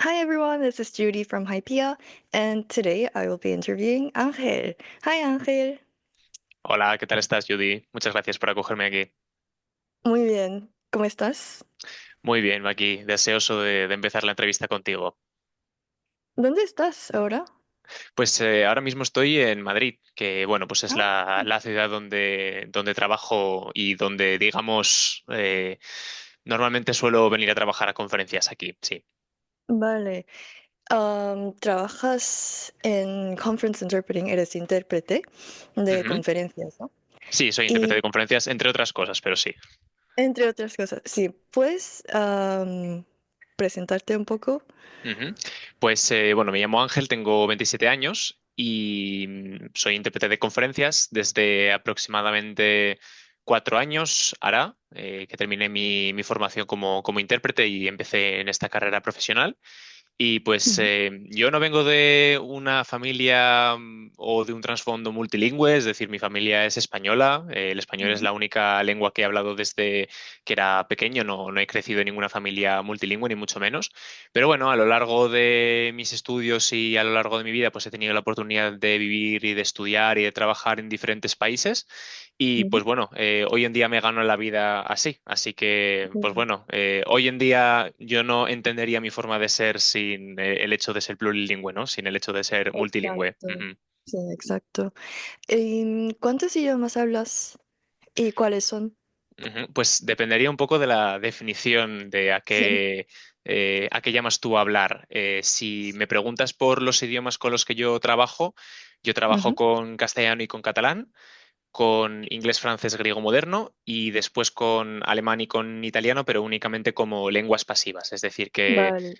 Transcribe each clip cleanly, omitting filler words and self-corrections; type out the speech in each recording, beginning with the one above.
Hi everyone, this is Judy from Hypea, and today I will be interviewing Ángel. Hi Ángel. Hola, ¿qué tal estás, Judy? Muchas gracias por acogerme aquí. Muy bien, ¿cómo estás? Muy bien, aquí, deseoso de empezar la entrevista contigo. ¿Dónde estás ahora? Pues ahora mismo estoy en Madrid, que bueno, pues es Ah, la ciudad donde trabajo y donde, digamos, normalmente suelo venir a trabajar a conferencias aquí, sí. vale. Trabajas en Conference Interpreting, eres intérprete de Ujú. conferencias, ¿no? Sí, soy intérprete de Y conferencias, entre otras cosas, pero sí. entre otras cosas, sí, ¿puedes presentarte un poco? Ujú. Pues bueno, me llamo Ángel, tengo 27 años y soy intérprete de conferencias desde aproximadamente 4 años, hará, que terminé mi formación como intérprete y empecé en esta carrera profesional. Y pues Ujú. yo no vengo de una familia o de un trasfondo multilingüe, es decir, mi familia es española. El español es Ujú. la única lengua que he hablado desde que era pequeño. No he crecido en ninguna familia multilingüe, ni mucho menos. Pero bueno, a lo largo de mis estudios y a lo largo de mi vida, pues he tenido la oportunidad de vivir y de estudiar y de trabajar en diferentes países. Y pues Ujú. bueno, hoy en día me gano la vida así. Así que, pues Ujú. bueno, hoy en día yo no entendería mi forma de ser sin el hecho de ser plurilingüe, ¿no? Sin el hecho de ser multilingüe. Exacto, Ujú. sí, exacto. ¿Cuántos idiomas hablas y cuáles son? Ujú. Pues dependería un poco de la definición de a qué llamas tú hablar. Si me preguntas por los idiomas con los que yo trabajo Ujú. con castellano y con catalán, con inglés, francés, griego moderno y después con alemán y con italiano, pero únicamente como lenguas pasivas. Es decir, que Vale,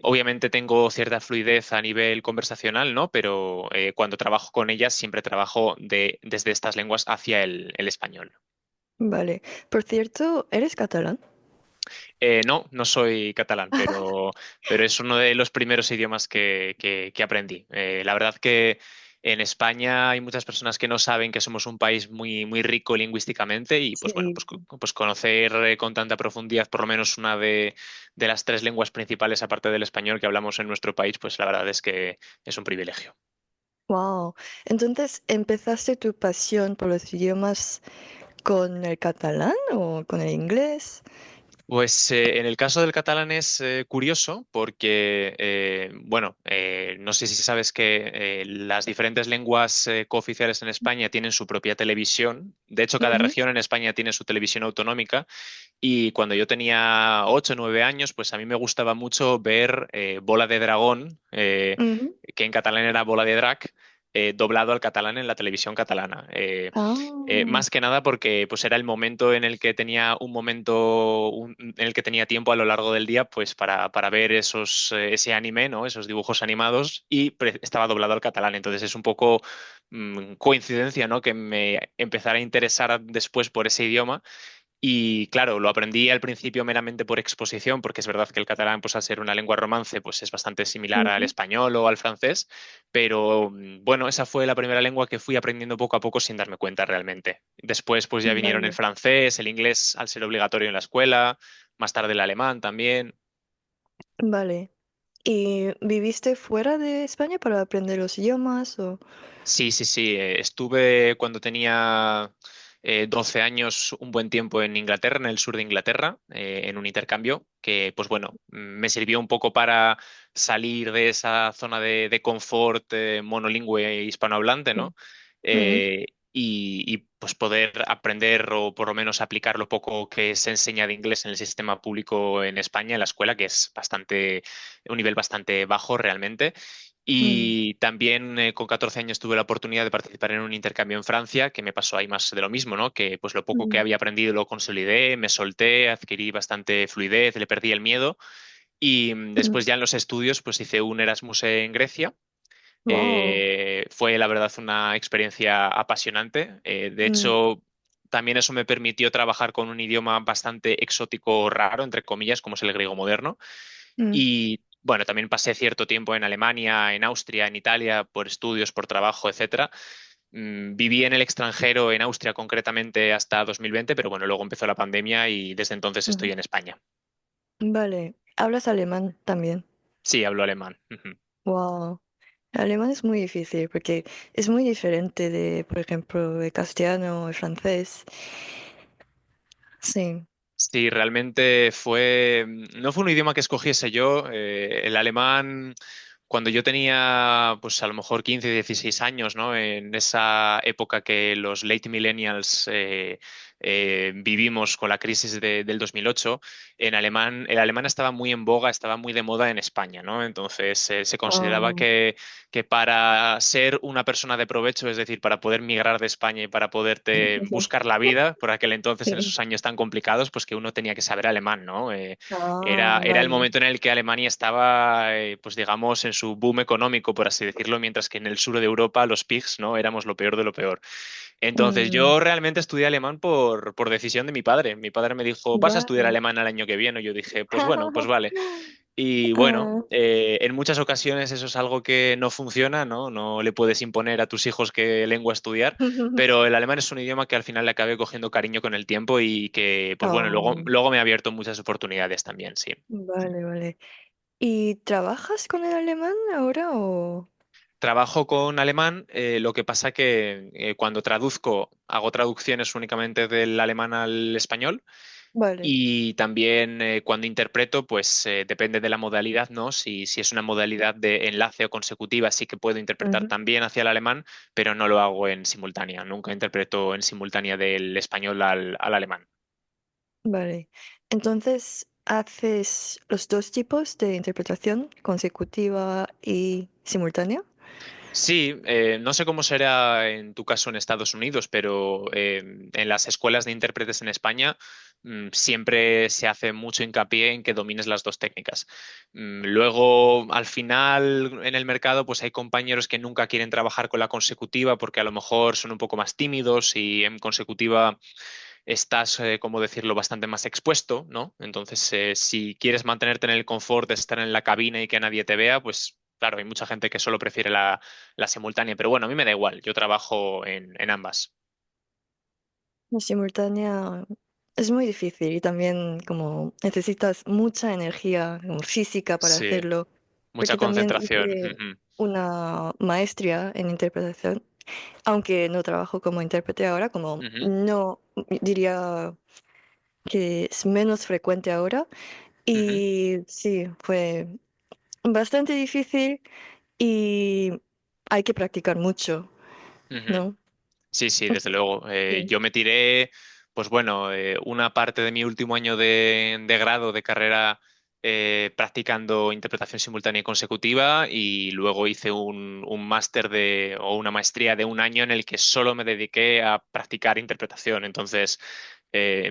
obviamente tengo cierta fluidez a nivel conversacional, ¿no? Pero cuando trabajo con ellas siempre trabajo desde estas lenguas hacia el español. vale. Por cierto, ¿eres catalán? No, no soy catalán, pero es uno de los primeros idiomas que aprendí. La verdad que en España hay muchas personas que no saben que somos un país muy, muy rico lingüísticamente y pues bueno, Sí. pues conocer con tanta profundidad por lo menos una de las tres lenguas principales aparte del español que hablamos en nuestro país, pues la verdad es que es un privilegio. Wow. Entonces, ¿empezaste tu pasión por los idiomas con el catalán o con el inglés? Pues en el caso del catalán es curioso porque, bueno, no sé si sabes que las diferentes lenguas cooficiales en España tienen su propia televisión. De hecho, cada Ujú. región en España tiene su televisión autonómica. Y cuando yo tenía 8 o 9 años, pues a mí me gustaba mucho ver Bola de Dragón, Ujú. que en catalán era Bola de Drac, doblado al catalán en la televisión catalana. Ah, Más que nada porque pues era el momento en el que tenía en el que tenía tiempo a lo largo del día pues para ver ese anime, ¿no? Esos dibujos animados y estaba doblado al catalán. Entonces es un poco coincidencia, ¿no? Que me empezara a interesar después por ese idioma y claro, lo aprendí al principio meramente por exposición, porque es verdad que el catalán, pues al ser una lengua romance, pues es bastante similar al ujú. español o al francés, pero bueno, esa fue la primera lengua que fui aprendiendo poco a poco sin darme cuenta realmente. Después, pues ya vinieron el Vale, francés, el inglés al ser obligatorio en la escuela, más tarde el alemán también. vale. ¿Y viviste fuera de España para aprender los idiomas o? Sí, sí, sí. Estuve cuando tenía 12 años un buen tiempo en Inglaterra, en el sur de Inglaterra, en un intercambio que, pues bueno, me sirvió un poco para salir de esa zona de confort monolingüe hispanohablante, Sí. ¿no? Ujú. Pues poder aprender o por lo menos aplicar lo poco que se enseña de inglés en el sistema público en España, en la escuela, que es un nivel bastante bajo realmente. Mm. Y también con 14 años tuve la oportunidad de participar en un intercambio en Francia, que me pasó ahí más de lo mismo, ¿no? Que pues lo poco que Mm. había aprendido lo consolidé, me solté, adquirí bastante fluidez, le perdí el miedo. Y Mm. después ya en los estudios pues hice un Erasmus en Grecia. Wow. Fue la verdad una experiencia apasionante. De Mm. hecho, también eso me permitió trabajar con un idioma bastante exótico, raro, entre comillas, como es el griego moderno. Mm. Y bueno, también pasé cierto tiempo en Alemania, en Austria, en Italia, por estudios, por trabajo, etcétera. Viví en el extranjero, en Austria concretamente, hasta 2020, pero bueno, luego empezó la pandemia y desde entonces estoy Ujú. en España. Vale. ¿Hablas alemán también? Sí, hablo alemán. Ujú. Wow. El alemán es muy difícil porque es muy diferente de, por ejemplo, de castellano o francés. Sí. Sí, realmente fue, no fue un idioma que escogiese yo. El alemán, cuando yo tenía, pues a lo mejor 15, 16 años, ¿no? En esa época que los late millennials vivimos con la crisis del 2008, el alemán estaba muy en boga, estaba muy de moda en España, ¿no? Entonces se consideraba Oh, que para ser una persona de provecho, es decir, para poder migrar de España y para poderte buscar la vida, por aquel entonces, en sí. esos años tan complicados, pues que uno tenía que saber alemán, ¿no? Ah, Era el vale. momento en el que Alemania estaba, pues digamos, en su boom económico, por así decirlo, mientras que en el sur de Europa los pigs, ¿no? Éramos lo peor de lo peor. Entonces, Mm, yo realmente estudié alemán por decisión de mi padre. Mi padre me dijo, ¿vas a estudiar vale. alemán el año que viene? Y yo dije, pues bueno, pues vale. Y bueno, Ah, en muchas ocasiones eso es algo que no funciona, ¿no? No le puedes imponer a tus hijos qué lengua estudiar, pero el alemán es un idioma que al final le acabé cogiendo cariño con el tiempo y que, pues bueno, oh, luego me ha abierto muchas oportunidades también, sí. vale, vale. ¿Y trabajas con el alemán ahora o...? Trabajo con alemán, lo que pasa que cuando traduzco, hago traducciones únicamente del alemán al español. Vale. Y también cuando interpreto, pues depende de la modalidad, ¿no? Si es una modalidad de enlace o consecutiva, sí que puedo interpretar Ujú, también hacia el alemán, pero no lo hago en simultánea. Nunca interpreto en simultánea del español al alemán. vale. Entonces, ¿haces los dos tipos de interpretación, consecutiva y simultánea? Sí, no sé cómo será en tu caso en Estados Unidos, pero en las escuelas de intérpretes en España siempre se hace mucho hincapié en que domines las dos técnicas. Luego, al final, en el mercado, pues hay compañeros que nunca quieren trabajar con la consecutiva porque a lo mejor son un poco más tímidos y en consecutiva estás, como decirlo, bastante más expuesto, ¿no? Entonces, si quieres mantenerte en el confort de estar en la cabina y que nadie te vea, pues claro, hay mucha gente que solo prefiere la simultánea, pero bueno, a mí me da igual, yo trabajo en ambas. La simultánea es muy difícil y también como necesitas mucha energía como física para Sí, hacerlo, mucha porque también concentración. hice Ujú, una maestría en interpretación, aunque no trabajo como intérprete ahora, como ujú, no diría que es menos frecuente ahora. ujú, Y sí, fue bastante difícil y hay que practicar mucho, ujú. ¿no? Sí, sí, desde luego. Sí. Yo me tiré, pues bueno, una parte de mi último año de grado de carrera practicando interpretación simultánea y consecutiva y luego hice un máster o una maestría de un año en el que solo me dediqué a practicar interpretación. Entonces,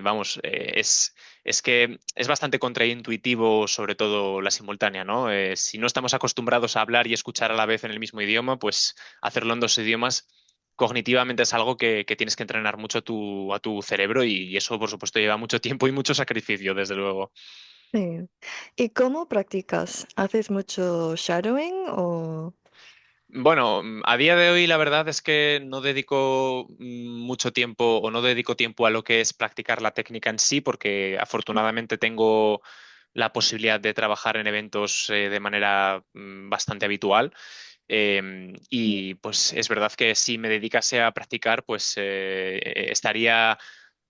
vamos, es que es bastante contraintuitivo, sobre todo la simultánea, ¿no? Si no estamos acostumbrados a hablar y escuchar a la vez en el mismo idioma, pues hacerlo en dos idiomas cognitivamente es algo que tienes que entrenar mucho a tu cerebro y eso, por supuesto, lleva mucho tiempo y mucho sacrificio, desde luego. Sí. ¿Y cómo practicas? ¿Haces mucho shadowing o...? Bueno, a día de hoy la verdad es que no dedico mucho tiempo o no dedico tiempo a lo que es practicar la técnica en sí, porque afortunadamente tengo la posibilidad de trabajar en eventos de manera bastante habitual. Y pues es verdad que si me dedicase a practicar, pues estaría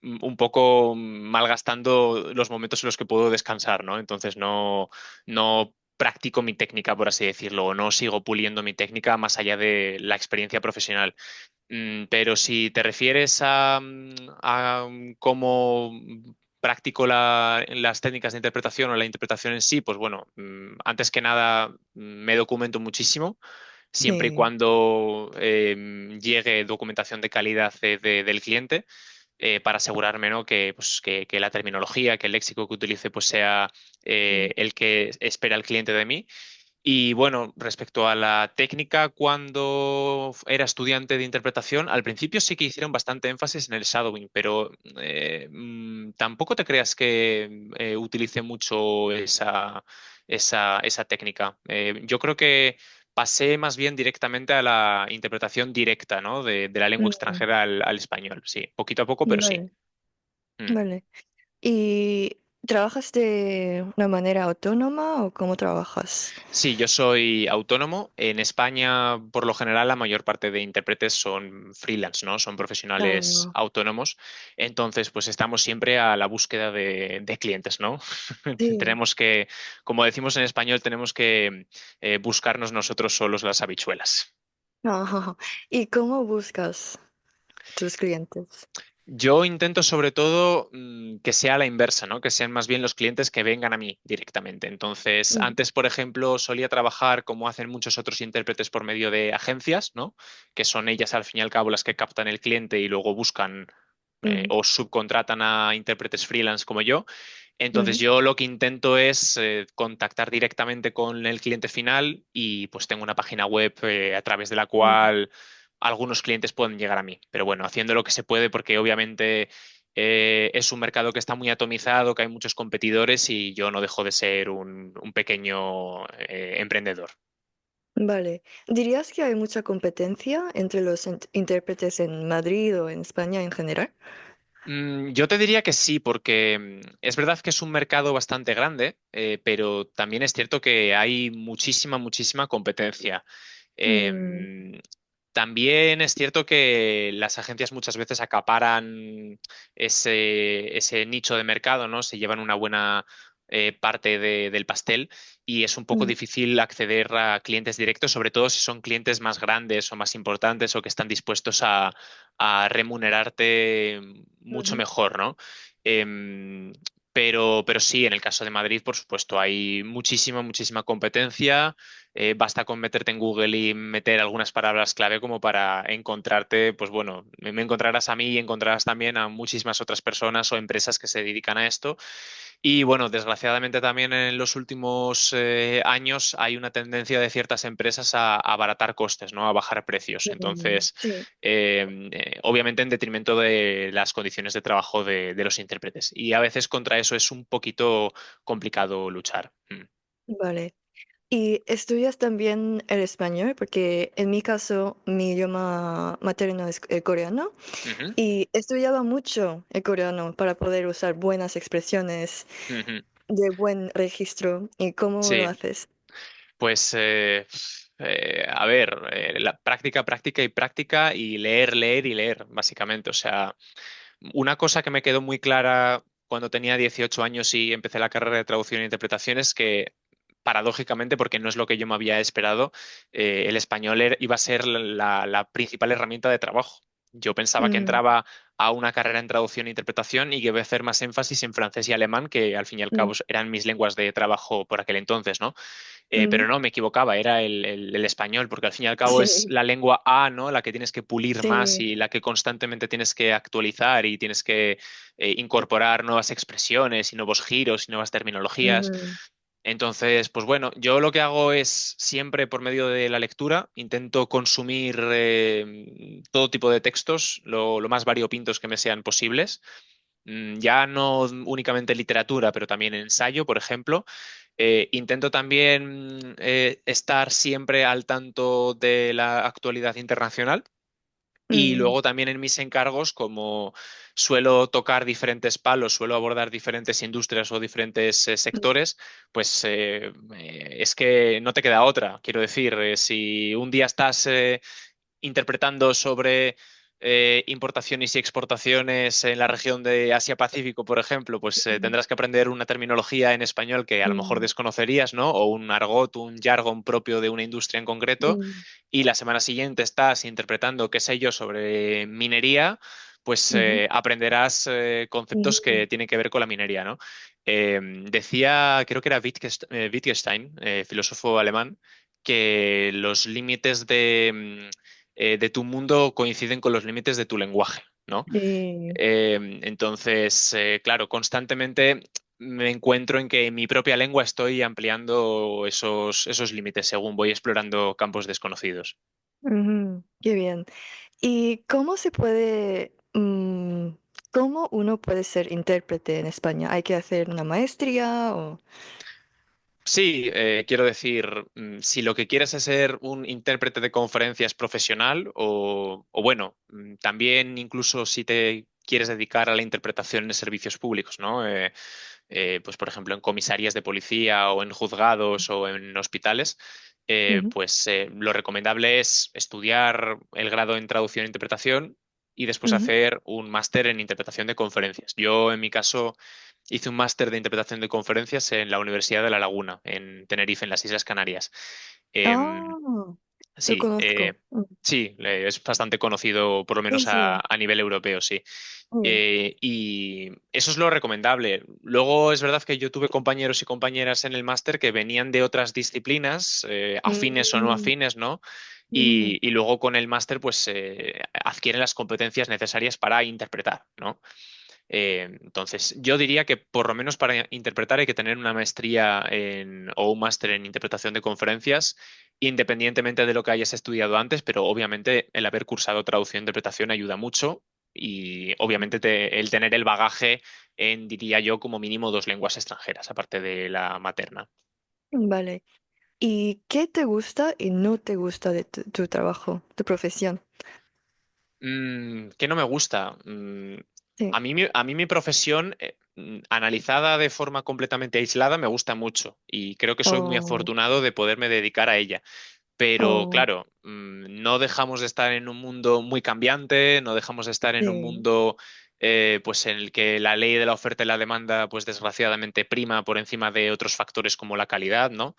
un poco malgastando los momentos en los que puedo descansar, ¿no? Entonces no practico mi técnica, por así decirlo, o no sigo puliendo mi técnica más allá de la experiencia profesional. Pero si te refieres a cómo practico las técnicas de interpretación o la interpretación en sí, pues bueno, antes que nada me documento muchísimo siempre y Sí. cuando llegue documentación de calidad del cliente para asegurarme, ¿no? Que la terminología, que el léxico que utilice pues sea Mm. el que espera el cliente de mí. Y bueno, respecto a la técnica, cuando era estudiante de interpretación, al principio sí que hicieron bastante énfasis en el shadowing, pero tampoco te creas que utilicé mucho esa técnica. Yo creo que pasé más bien directamente a la interpretación directa, ¿no? De la lengua Mm, extranjera al español. Sí, poquito a poco, pero sí. vale, Mm. vale. ¿Trabajas de una manera autónoma o cómo trabajas? Sí, yo soy autónomo. En España, por lo general, la mayor parte de intérpretes son freelance, ¿no? Son profesionales Ah, autónomos. Entonces, pues estamos siempre a la búsqueda de clientes, ¿no? sí. Tenemos que, como decimos en español, tenemos que buscarnos nosotros solos las habichuelas. Ajá. ¿Y cómo buscas tus clientes? Yo intento sobre todo que sea la inversa, ¿no? Que sean más bien los clientes que vengan a mí directamente. Entonces, Mm, antes, por ejemplo, solía trabajar como hacen muchos otros intérpretes por medio de agencias, ¿no? Que son ellas al fin y al cabo las que captan el cliente y luego buscan mm, o subcontratan a intérpretes freelance como yo. Entonces, mm, yo lo que intento es contactar directamente con el cliente final y pues tengo una página web a través de la mm. cual algunos clientes pueden llegar a mí. Pero bueno, haciendo lo que se puede porque obviamente es un mercado que está muy atomizado, que hay muchos competidores y yo no dejo de ser un pequeño emprendedor. Vale. ¿Dirías que hay mucha competencia entre los intérpretes en Madrid o en España en general? Yo te diría que sí, porque es verdad que es un mercado bastante grande, pero también es cierto que hay muchísima, muchísima competencia. Mm, Em, También es cierto que las agencias muchas veces acaparan ese nicho de mercado, ¿no? Se llevan una buena parte del pastel y es un poco mm, difícil acceder a clientes directos, sobre todo si son clientes más grandes o más importantes o que están dispuestos a remunerarte mucho ujú, mejor, ¿no? Em, pero sí, en el caso de Madrid, por supuesto, hay muchísima, muchísima competencia. Basta con meterte en Google y meter algunas palabras clave como para encontrarte, pues bueno, me encontrarás a mí y encontrarás también a muchísimas otras personas o empresas que se dedican a esto. Y bueno, desgraciadamente también en los últimos años hay una tendencia de ciertas empresas a abaratar costes, ¿no? A bajar precios. mm, Entonces, sí, obviamente en detrimento de las condiciones de trabajo de los intérpretes. Y a veces contra eso es un poquito complicado luchar. vale. ¿Y estudias también el español? Porque en mi caso, mi idioma materno es el coreano Ujú, y estudiaba mucho el coreano para poder usar buenas expresiones ujú. de buen registro. ¿Y cómo lo Sí. haces? Pues, a ver, la práctica, práctica y práctica y leer, leer y leer, básicamente. O sea, una cosa que me quedó muy clara cuando tenía 18 años y empecé la carrera de traducción e interpretación es que, paradójicamente, porque no es lo que yo me había esperado, el español iba a ser la principal herramienta de trabajo. Yo pensaba que Mm, entraba a una carrera en traducción e interpretación y que iba a hacer más énfasis en francés y alemán, que al fin y al cabo mm, eran mis lenguas de trabajo por aquel entonces, ¿no? mm. Pero no, me equivocaba, era el español, porque al fin y al cabo es Sí, la lengua A, ¿no? La que tienes que pulir más sí. y la que constantemente tienes que actualizar y tienes que incorporar nuevas expresiones y nuevos giros y nuevas terminologías. Ujú, Entonces, pues bueno, yo lo que hago es siempre por medio de la lectura, intento consumir todo tipo de textos, lo más variopintos que me sean posibles. Ya no únicamente literatura, pero también ensayo, por ejemplo. Intento también estar siempre al tanto de la actualidad internacional. Y mm, luego también en mis encargos, como suelo tocar diferentes palos, suelo abordar diferentes industrias o diferentes sectores, pues es que no te queda otra. Quiero decir, si un día estás interpretando sobre importaciones y exportaciones en la región de Asia-Pacífico, por ejemplo, pues mm, tendrás que aprender una terminología en español que a lo mejor mm, desconocerías, ¿no? O un argot, un jargon propio de una industria en concreto. mm, Y la semana siguiente estás interpretando, qué sé yo, sobre minería, pues ujú, aprenderás conceptos ujú, que tienen que ver con la minería, ¿no? Decía, creo que era Wittgenstein, filósofo alemán, que los límites de tu mundo coinciden con los límites de tu lenguaje, ¿no? sí. Entonces, claro, constantemente me encuentro en que en mi propia lengua estoy ampliando esos límites según voy explorando campos desconocidos. Ujú, qué bien. ¿Y cómo se puede, cómo uno puede ser intérprete en España? ¿Hay que hacer una maestría o...? Sí, quiero decir, si lo que quieres es ser un intérprete de conferencias profesional o bueno, también incluso si te quieres dedicar a la interpretación en servicios públicos, ¿no? pues por ejemplo en comisarías de policía o en juzgados o en hospitales, Ujú. pues lo recomendable es estudiar el grado en traducción e interpretación y después Ujú. hacer un máster en interpretación de conferencias. Yo, en mi caso, hice un máster de interpretación de conferencias en la Universidad de La Laguna, en Tenerife, en las Islas Canarias. Em, Ah, lo sí, conozco. sí, es bastante conocido, por lo Sí, menos sí. a nivel europeo, sí. Mm, Y eso es lo recomendable. Luego es verdad que yo tuve compañeros y compañeras en el máster que venían de otras disciplinas, afines o no mm, afines, ¿no? mm. Y luego con el máster pues adquieren las competencias necesarias para interpretar, ¿no? Entonces, yo diría que por lo menos para interpretar hay que tener una maestría o un máster en interpretación de conferencias, independientemente de lo que hayas estudiado antes, pero obviamente el haber cursado traducción e interpretación ayuda mucho y obviamente el tener el bagaje en, diría yo, como mínimo dos lenguas extranjeras, aparte de la materna. Vale. ¿Y qué te gusta y no te gusta de tu trabajo, tu profesión? ¿Qué no me gusta? Sí. A mí mi profesión, analizada de forma completamente aislada, me gusta mucho y creo que soy muy Oh, afortunado de poderme dedicar a ella. Pero oh, claro, no dejamos de estar en un mundo muy cambiante, no dejamos de estar en un sí. mundo pues en el que la ley de la oferta y la demanda, pues desgraciadamente prima por encima de otros factores como la calidad, ¿no?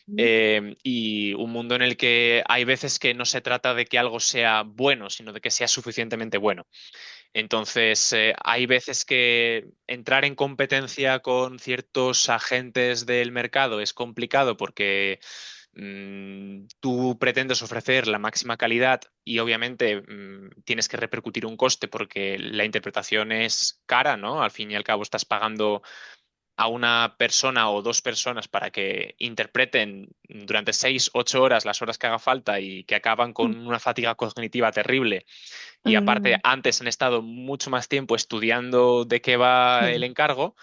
Ujú. Y un mundo en el que hay veces que no se trata de que algo sea bueno, sino de que sea suficientemente bueno. Entonces, hay veces que entrar en competencia con ciertos agentes del mercado es complicado porque tú pretendes ofrecer la máxima calidad y obviamente tienes que repercutir un coste porque la interpretación es cara, ¿no? Al fin y al cabo estás pagando a una persona o dos personas para que interpreten durante 6, 8 horas las horas que haga falta y que acaban Mm, con una fatiga cognitiva terrible. Y aparte, mm, antes han estado mucho más tiempo estudiando de qué va el sí. encargo.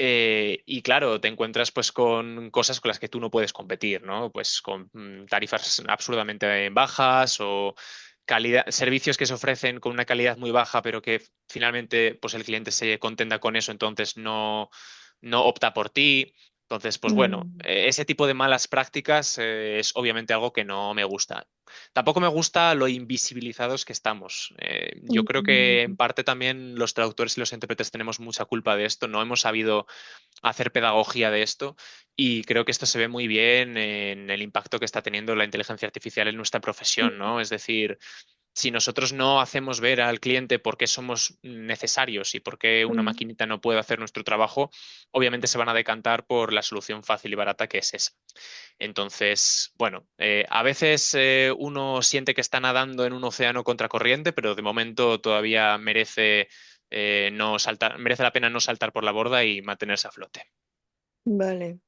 Y claro, te encuentras pues con cosas con las que tú no puedes competir, ¿no? Pues con tarifas absurdamente bajas o servicios que se ofrecen con una calidad muy baja, pero que finalmente pues el cliente se contenta con eso, entonces no opta por ti. Entonces, pues bueno, Mm, ese tipo de malas prácticas es obviamente algo que no me gusta. Tampoco me gusta lo invisibilizados que estamos. Yo creo que en mm, parte también los traductores y los intérpretes tenemos mucha culpa de esto. No hemos sabido hacer pedagogía de esto y creo que esto se ve muy bien en el impacto que está teniendo la inteligencia artificial en nuestra profesión, mm, ¿no? Es decir, si nosotros no hacemos ver al cliente por qué somos necesarios y por qué una mm. maquinita no puede hacer nuestro trabajo, obviamente se van a decantar por la solución fácil y barata que es esa. Entonces, bueno, a veces uno siente que está nadando en un océano contracorriente, pero de momento todavía no saltar, merece la pena no saltar por la borda y mantenerse a flote. Vale.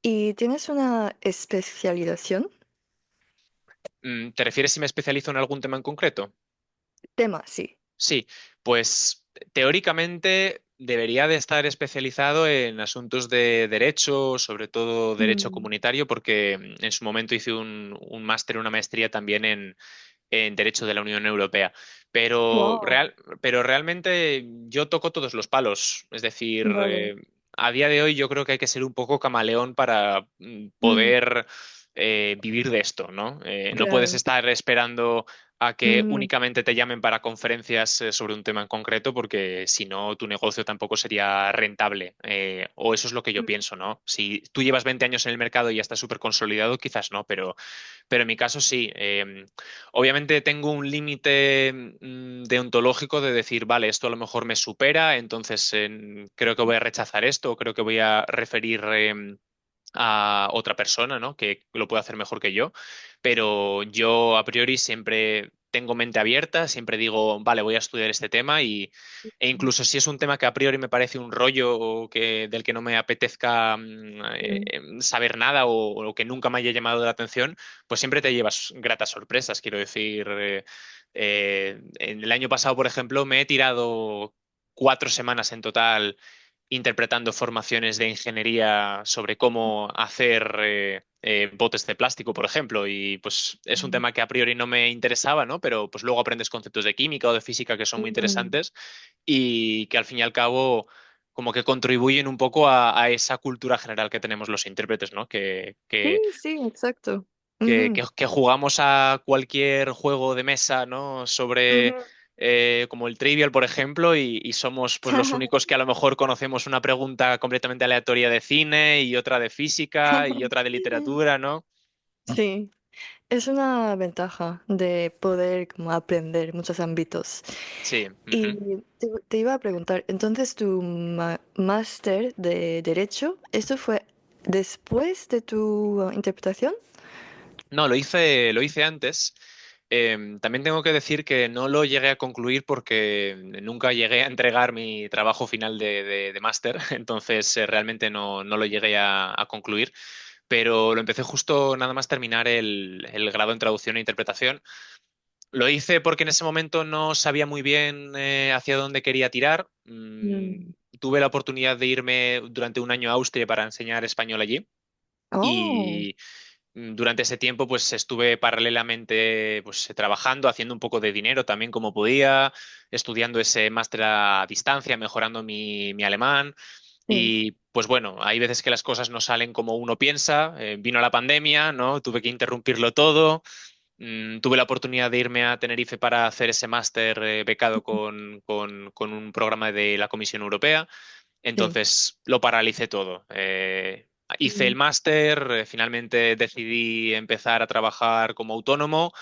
¿Y tienes una especialización? ¿Te refieres si me especializo en algún tema en concreto? Tema, sí. Sí, pues teóricamente debería de estar especializado en asuntos de derecho, sobre todo derecho Mm. comunitario, porque en su momento hice un máster, una maestría también en derecho de la Unión Europea. Pero, Wow. pero realmente yo toco todos los palos. Es decir, Vale. a día de hoy yo creo que hay que ser un poco camaleón para Mm, poder vivir de esto, ¿no? No puedes claro. estar esperando a que Mm, únicamente te llamen para conferencias sobre un tema en concreto, porque si no, tu negocio tampoco sería rentable. O eso es lo que yo mm, pienso, ¿no? Si tú llevas 20 años en el mercado y ya estás súper consolidado, quizás no, pero en mi caso sí. Obviamente tengo un límite deontológico de decir, vale, esto a lo mejor me supera, entonces creo que voy a rechazar esto, o creo que voy a referir a otra persona, ¿no? Que lo puede hacer mejor que yo. Pero yo a priori siempre tengo mente abierta, siempre digo, vale, voy a estudiar este tema e incluso si es un tema que a priori me parece un rollo o del que no me apetezca mm, saber nada o que nunca me haya llamado la atención, pues siempre te llevas gratas sorpresas. Quiero decir, en el año pasado, por ejemplo, me he tirado 4 semanas en total interpretando formaciones de ingeniería sobre cómo hacer botes de plástico, por ejemplo, y pues es un mm, tema que a priori no me interesaba, ¿no? Pero pues luego aprendes conceptos de química o de física que son muy mm, interesantes y que al fin y al cabo como que contribuyen un poco a esa cultura general que tenemos los intérpretes, ¿no? Sí, sí, exacto. Ujú, Que jugamos a cualquier juego de mesa, ¿no? Sobre ujú. como el Trivial, por ejemplo, y somos pues los únicos que a lo mejor conocemos una pregunta completamente aleatoria de cine y otra de física y otra de literatura, ¿no? Sí, es una ventaja de poder como aprender muchos ámbitos. Sí. Y Ujú. te iba a preguntar, entonces tu máster de Derecho, ¿eso fue después de tu interpretación? No, lo hice antes. También tengo que decir que no lo llegué a concluir porque nunca llegué a entregar mi trabajo final de máster, entonces realmente no lo llegué a concluir, pero lo empecé justo nada más terminar el grado en traducción e interpretación. Lo hice porque en ese momento no sabía muy bien hacia dónde quería tirar. Mm. Tuve la oportunidad de irme durante un año a Austria para enseñar español allí. Oh, Y durante ese tiempo, pues estuve paralelamente pues, trabajando, haciendo un poco de dinero también como podía, estudiando ese máster a distancia, mejorando mi alemán. sí, Y pues bueno, hay veces que las cosas no salen como uno piensa. Vino la pandemia, ¿no? Tuve que interrumpirlo todo. Tuve la oportunidad de irme a Tenerife para hacer ese máster becado con un programa de la Comisión Europea. sí. Entonces lo paralicé todo. Hice el Mm. máster, finalmente decidí empezar a trabajar como autónomo.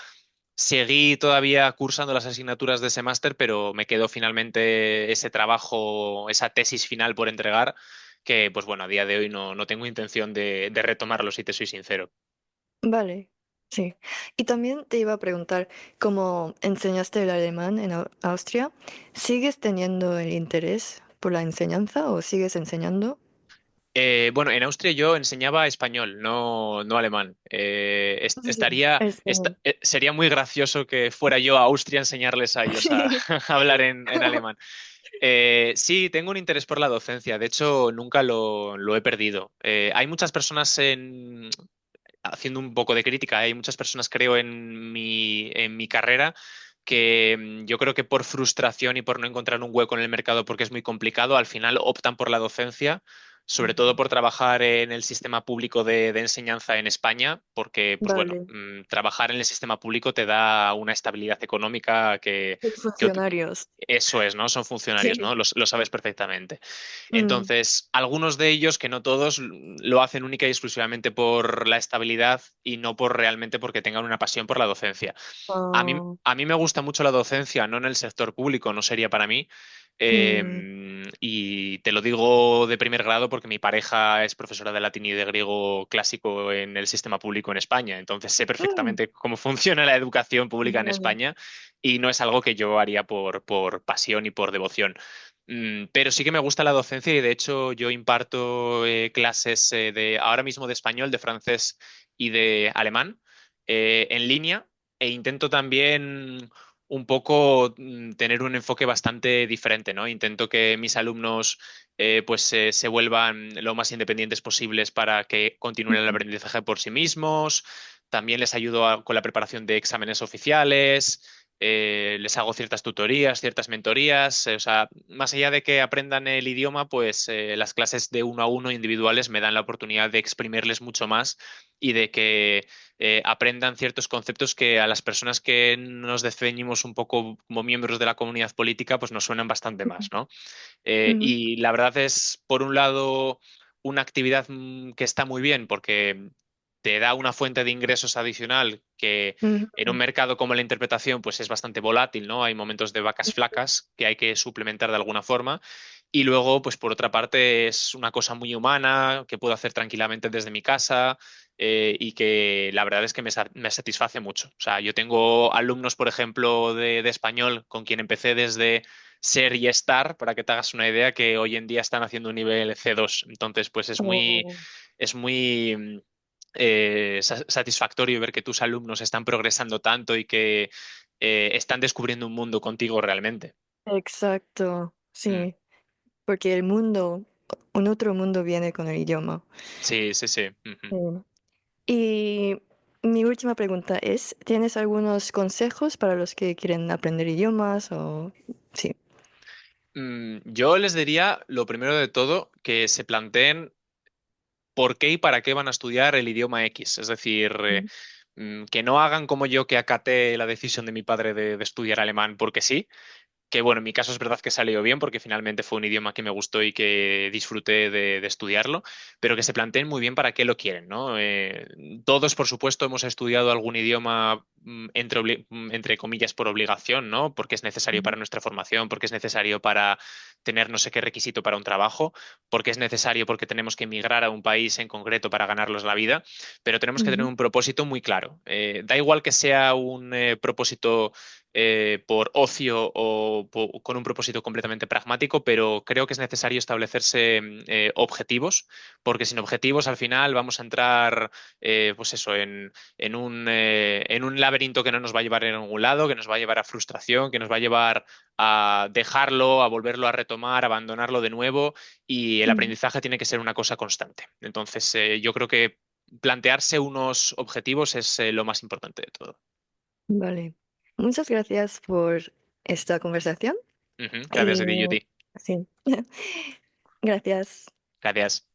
Seguí todavía cursando las asignaturas de ese máster, pero me quedó finalmente ese trabajo, esa tesis final por entregar, que pues bueno, a día de hoy no tengo intención de retomarlo, si te soy sincero. Vale, sí. Y también te iba a preguntar, ¿cómo enseñaste el alemán en Austria? ¿Sigues teniendo el interés por la enseñanza o sigues enseñando? Bueno, en Austria yo enseñaba español, no alemán. Sí, sí, español. Sería muy gracioso que fuera yo a Austria a enseñarles a ellos a, Sí. a hablar en alemán. Sí, tengo un interés por la docencia. De hecho, nunca lo he perdido. Hay muchas personas haciendo un poco de crítica, hay muchas personas, creo, en mi carrera que yo creo que por frustración y por no encontrar un hueco en el mercado porque es muy complicado, al final optan por la docencia, sobre todo Mm. por trabajar en el sistema público de enseñanza en España, porque, pues bueno, Vale, trabajar en el sistema público te da una estabilidad económica los que funcionarios. eso es, ¿no? Son funcionarios, ¿no? Sí. Lo sabes perfectamente. Mm. Entonces, algunos de ellos, que no todos, lo hacen única y exclusivamente por la estabilidad y no por realmente porque tengan una pasión por la docencia. Ah, A mí me gusta mucho la docencia, no en el sector público, no sería para mí. mm. Y te lo digo de primer grado porque mi pareja es profesora de latín y de griego clásico en el sistema público en España. Entonces sé Mm. perfectamente cómo funciona la educación pública en Vale. España y no es algo que yo haría por pasión y por devoción. Pero sí que me gusta la docencia y de hecho yo imparto clases ahora mismo de español, de francés y de alemán en línea e intento también un poco tener un enfoque bastante diferente, ¿no? Intento que mis alumnos se vuelvan lo más independientes posibles para que continúen el Ujú. aprendizaje por sí mismos. También les ayudo con la preparación de exámenes oficiales. Les hago ciertas tutorías, ciertas mentorías, o sea, más allá de que aprendan el idioma, pues las clases de uno a uno individuales me dan la oportunidad de exprimirles mucho más y de que aprendan ciertos conceptos que a las personas que nos definimos un poco como miembros de la comunidad política, pues nos suenan bastante más, ¿no? Ujú. Y la verdad es, por un lado, una actividad que está muy bien porque te da una fuente de ingresos adicional que Ujú. en un mercado como la interpretación pues es bastante volátil, ¿no? Hay momentos de vacas flacas que hay que suplementar de alguna forma. Y luego, pues por otra parte, es una cosa muy humana que puedo hacer tranquilamente desde mi casa y que la verdad es que me satisface mucho. O sea, yo tengo alumnos, por ejemplo, de español con quien empecé desde ser y estar, para que te hagas una idea, que hoy en día están haciendo un nivel C2. Entonces, pues Oh, es muy satisfactorio ver que tus alumnos están progresando tanto y que están descubriendo un mundo contigo realmente. exacto, Mm. sí, porque el mundo, un otro mundo viene con el idioma. Sí, sí, sí. Sí. Ujú. Y mi última pregunta es, ¿tienes algunos consejos para los que quieren aprender idiomas o sí? Yo les diría, lo primero de todo, que se planteen por qué y para qué van a estudiar el idioma X. Es decir, Mm, que no hagan como yo, que acaté la decisión de mi padre de estudiar alemán porque sí, que bueno, en mi caso es verdad que salió bien porque finalmente fue un idioma que me gustó y que disfruté de estudiarlo, pero que se planteen muy bien para qué lo quieren, ¿no? Todos, por supuesto, hemos estudiado algún idioma entre comillas por obligación, ¿no? Porque es necesario mm, para nuestra formación, porque es necesario para tener no sé qué requisito para un trabajo, porque es necesario porque tenemos que emigrar a un país en concreto para ganarnos la vida, pero tenemos que tener mm, un propósito muy claro. Da igual que sea un propósito por ocio o con un propósito completamente pragmático, pero creo que es necesario establecerse objetivos, porque sin objetivos al final vamos a entrar, pues eso, en un laberinto que no nos va a llevar en ningún lado, que nos va a llevar a frustración, que nos va a llevar a dejarlo, a volverlo a retomar, a abandonarlo de nuevo, y el mm. aprendizaje tiene que ser una cosa constante. Entonces, yo creo que plantearse unos objetivos es lo más importante de todo. Vale. Muchas gracias por esta conversación Ujú. Gracias y a ti, Judy. sí, gracias. Gracias.